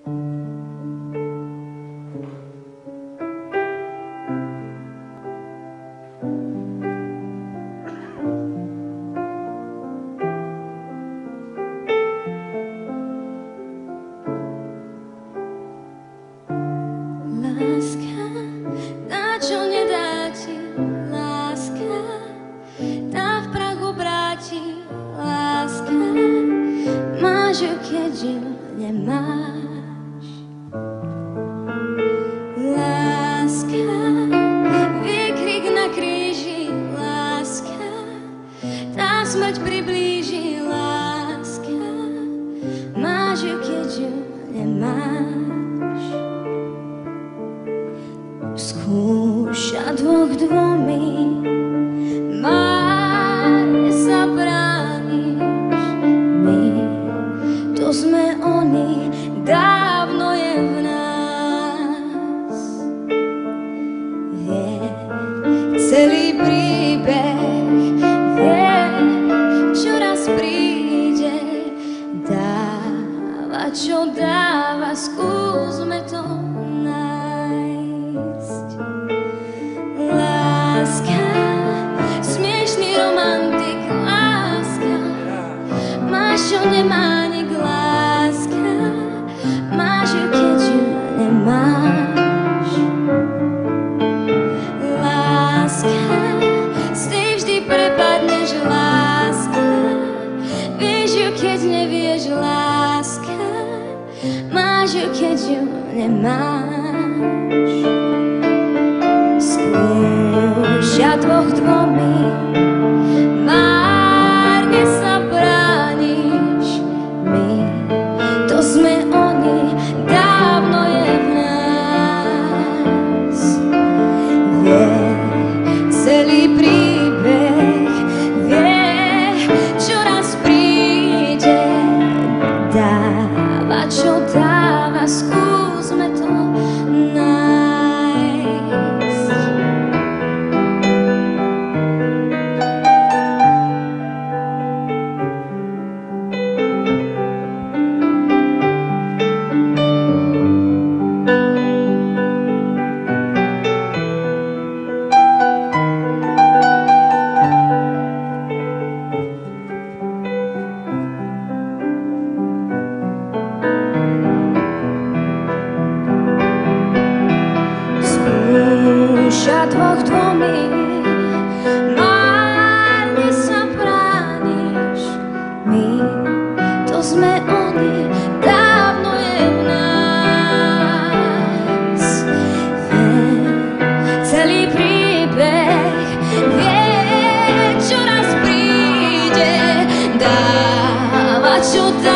Láska, tá čo nedá ti, láska, tá v prach obráti, láska, máš ju, keď ju nemáš. Láska, výkrik na kríži, láska, tá smrť priblíži, láska, máš ju, keď ju nemáš. Skúša dvomi, márne sa brániš. My, to sme oni, dávno je v nás. Vie celý príbeh, vie, čo raz príde. Dáva, čo dáva, skúsme to nájsť. Láska, smiešný romantik, láska, máš, čo nemá nik, láska, máš ju, keď ju nemáš. Láska, z tej vždy prepadneš, láska, vieš ju, keď nevieš, láska, máš ju, keď ju nemáš. Skúša dvomi, márne sa brániš. My, to sme oni, dávno je v nás. Vie celý príbeh, vie, čo raz príde. Dáva, čo dáva, skúsme to nájsť. Skúša dvomi, márne sa brániš. My, to sme oni, dávno je v nás. Vie celý príbeh, vie, čo raz príde. Dáva, čo dá.